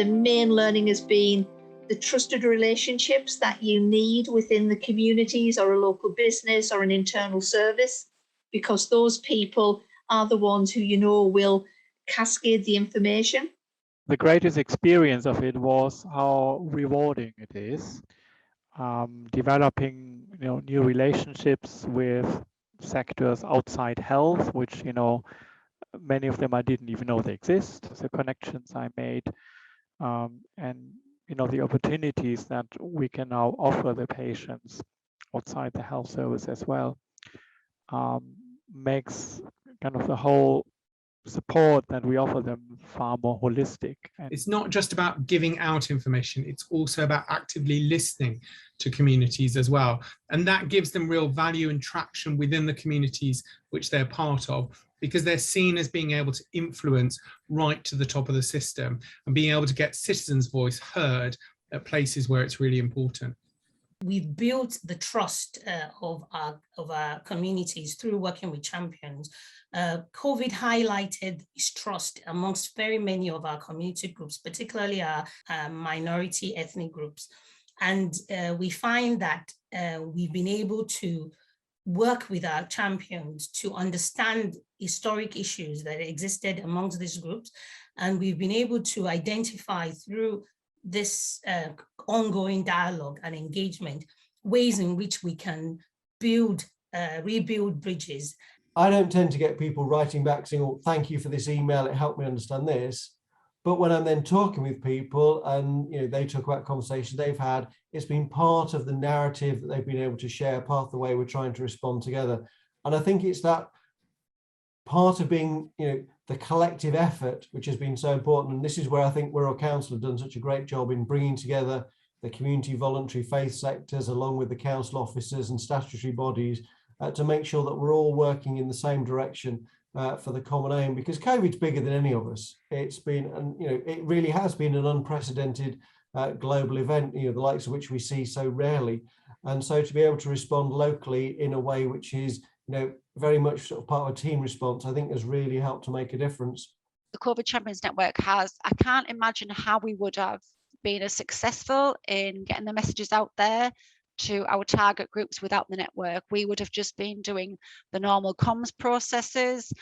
the main learning has been the trusted relationships that you need within the communities or a local business or an internal service, because those people are the ones who you know will cascade the information. The greatest experience of it was how rewarding it is. Developing new relationships with sectors outside health, which many of them I didn't even know they exist. The connections I made, and the opportunities that we can now offer the patients outside the health service as well, makes kind of the whole support that we offer them far more holistic. It's not just about giving out information, it's also about actively listening to communities as well. And that gives them real value and traction within the communities which they're part of, because they're seen as being able to influence right to the top of the system and being able to get citizens' voice heard at places where it's really important. We've built the trust of our communities through working with champions. COVID highlighted this trust amongst very many of our community groups, particularly our minority ethnic groups. And we find that we've been able to work with our champions to understand historic issues that existed amongst these groups. And we've been able to identify through this ongoing dialogue and engagement ways in which we can rebuild bridges. I don't tend to get people writing back saying, "Oh, thank you for this email, it helped me understand this." But when I'm then talking with people and they talk about conversations they've had, it's been part of the narrative that they've been able to share, part of the way we're trying to respond together. And I think it's that part of being, the collective effort, which has been so important. And this is where I think Wirral Council have done such a great job in bringing together the community voluntary faith sectors along with the council officers and statutory bodies to make sure that we're all working in the same direction for the common aim, because COVID's bigger than any of us. It's been, and it really has been an unprecedented global event, the likes of which we see so rarely. And so to be able to respond locally in a way which is, very much sort of part of a team response, I think has really helped to make a difference. The COVID Champions Network I can't imagine how we would have been as successful in getting the messages out there to our target groups without the network. We would have just been doing the normal comms processes,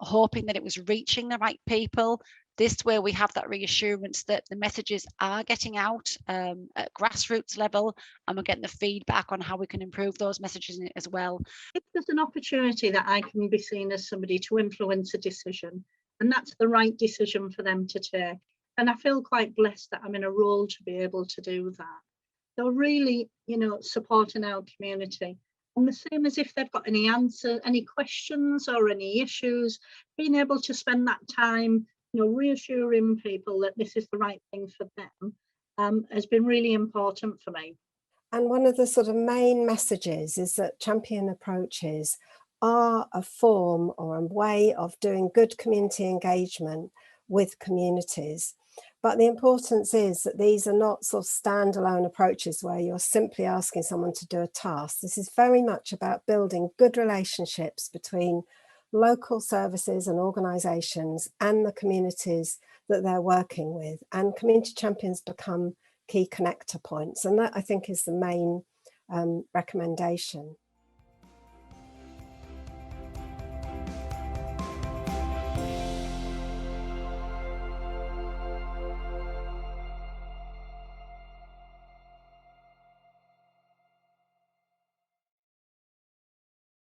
hoping that it was reaching the right people. This way we have that reassurance that the messages are getting out at grassroots level, and we're getting the feedback on how we can improve those messages as well. If there's an opportunity that I can be seen as somebody to influence a decision, and that's the right decision for them to take, and I feel quite blessed that I'm in a role to be able to do that. So really, supporting our community. And the same as if they've got any answers, any questions or any issues, being able to spend that time reassuring people that this is the right thing for them has been really important for me. And one of the sort of main messages is that champion approaches are a form or a way of doing good community engagement with communities. But the importance is that these are not sort of standalone approaches where you're simply asking someone to do a task. This is very much about building good relationships between local services and organisations and the communities that they're working with, and community champions become key connector points, and that I think is the main recommendation.